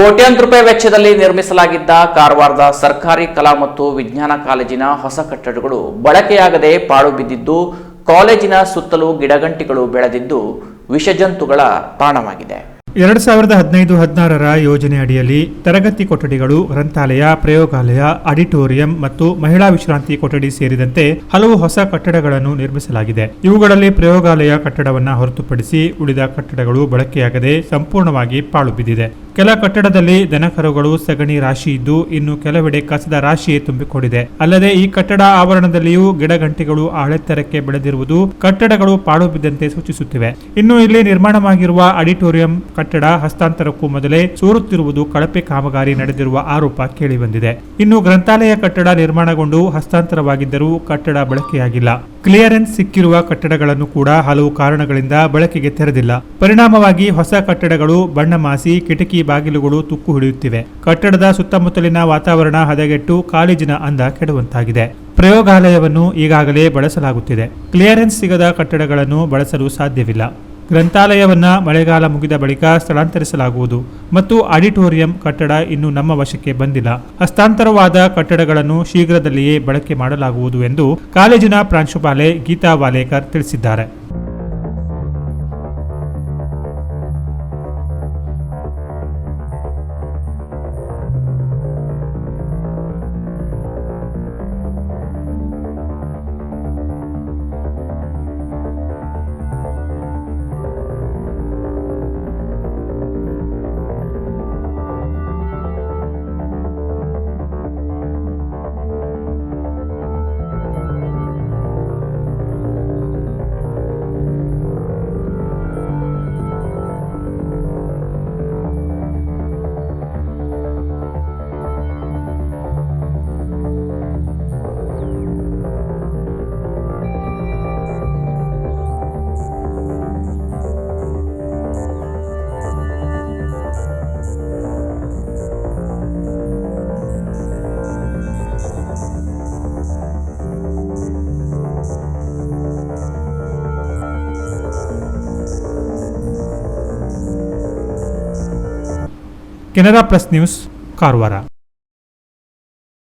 ಕೋಟ್ಯಾಂತರ ರೂಪಾಯಿ ವೆಚ್ಚದಲ್ಲಿ ನಿರ್ಮಿಸಲಾಗಿದ್ದ ಕಾರವಾರದ ಸರ್ಕಾರಿ ಕಲಾ ಮತ್ತು ವಿಜ್ಞಾನ ಕಾಲೇಜಿನ ಹೊಸ ಕಟ್ಟಡಗಳು ಬಳಕೆಯಾಗದೆ ಪಾಳು ಬಿದ್ದಿದ್ದು, ಕಾಲೇಜಿನ ಸುತ್ತಲೂ ಗಿಡಗಂಟಿಗಳು ಬೆಳೆದಿದ್ದು ವಿಷಜಂತುಗಳ ತಾಣವಾಗಿದೆ. 2015-16ರ ಯೋಜನೆ ಅಡಿಯಲ್ಲಿ ತರಗತಿ ಕೊಠಡಿಗಳು, ಗ್ರಂಥಾಲಯ, ಪ್ರಯೋಗಾಲಯ, ಆಡಿಟೋರಿಯಂ ಮತ್ತು ಮಹಿಳಾ ವಿಶ್ರಾಂತಿ ಕೊಠಡಿ ಸೇರಿದಂತೆ ಹಲವು ಹೊಸ ಕಟ್ಟಡಗಳನ್ನು ನಿರ್ಮಿಸಲಾಗಿದೆ. ಇವುಗಳಲ್ಲಿ ಪ್ರಯೋಗಾಲಯ ಕಟ್ಟಡವನ್ನು ಹೊರತುಪಡಿಸಿ ಉಳಿದ ಕಟ್ಟಡಗಳು ಬಳಕೆಯಾಗದೆ ಸಂಪೂರ್ಣವಾಗಿ ಪಾಳು ಬಿದ್ದಿದೆ. ಕೆಲ ಕಟ್ಟಡದಲ್ಲಿ ದನಕರುಗಳು ಸಗಣಿ ರಾಶಿ ಇದ್ದು, ಇನ್ನು ಕೆಲವೆಡೆ ಕಸದ ರಾಶಿಯೇ ತುಂಬಿಕೊಂಡಿದೆ. ಅಲ್ಲದೆ ಈ ಕಟ್ಟಡ ಆವರಣದಲ್ಲಿಯೂ ಗಿಡಗಂಟಿಗಳು ಆಳೆತ್ತರಕ್ಕೆ ಬೆಳೆದಿರುವುದು ಕಟ್ಟಡಗಳು ಪಾಳು ಬಿದ್ದಂತೆ ಸೂಚಿಸುತ್ತಿವೆ. ಇನ್ನು ಇಲ್ಲಿ ನಿರ್ಮಾಣವಾಗಿರುವ ಆಡಿಟೋರಿಯಂ ಕಟ್ಟಡ ಹಸ್ತಾಂತರಕ್ಕೂ ಮೊದಲೇ ಸೋರುತ್ತಿರುವುದು ಕಳಪೆ ಕಾಮಗಾರಿ ನಡೆದಿರುವ ಆರೋಪ ಕೇಳಿಬಂದಿದೆ. ಇನ್ನು ಗ್ರಂಥಾಲಯ ಕಟ್ಟಡ ನಿರ್ಮಾಣಗೊಂಡು ಹಸ್ತಾಂತರವಾಗಿದ್ದರೂ ಕಟ್ಟಡ ಬಳಕೆಯಾಗಿಲ್ಲ. ಕ್ಲಿಯರೆನ್ಸ್ ಸಿಕ್ಕಿರುವ ಕಟ್ಟಡಗಳನ್ನು ಕೂಡ ಹಲವು ಕಾರಣಗಳಿಂದ ಬಳಕೆಗೆ ತೆರೆದಿಲ್ಲ. ಪರಿಣಾಮವಾಗಿ ಹೊಸ ಕಟ್ಟಡಗಳು ಬಣ್ಣ ಮಾಸಿ ಕಿಟಕಿ ಬಾಗಿಲುಗಳು ತುಕ್ಕು ಹಿಡಿಯುತ್ತಿವೆ. ಕಟ್ಟಡದ ಸುತ್ತಮುತ್ತಲಿನ ವಾತಾವರಣ ಹದಗೆಟ್ಟು ಕಾಲೇಜಿನ ಅಂದ ಕೆಡುವಂತಾಗಿದೆ. ಪ್ರಯೋಗಾಲಯವನ್ನು ಈಗಾಗಲೇ ಬಳಸಲಾಗುತ್ತಿದೆ. ಕ್ಲಿಯರೆನ್ಸ್ ಸಿಗದ ಕಟ್ಟಡಗಳನ್ನು ಬಳಸಲು ಸಾಧ್ಯವಿಲ್ಲ. ಗ್ರಂಥಾಲಯವನ್ನ ಮಳೆಗಾಲ ಮುಗಿದ ಬಳಿಕ ಸ್ಥಳಾಂತರಿಸಲಾಗುವುದು ಮತ್ತು ಆಡಿಟೋರಿಯಂ ಕಟ್ಟಡ ಇನ್ನು ನಮ್ಮ ವಶಕ್ಕೆ ಬಂದಿಲ್ಲ. ಹಸ್ತಾಂತರವಾದ ಕಟ್ಟಡಗಳನ್ನು ಶೀಘ್ರದಲ್ಲಿಯೇ ಬಳಕೆ ಮಾಡಲಾಗುವುದು ಎಂದು ಕಾಲೇಜಿನ ಪ್ರಾಂಶುಪಾಲೆ ಗೀತಾ ವಾಲೇಕರ್ ತಿಳಿಸಿದ್ದಾರೆ. Canara plus news, Karwar.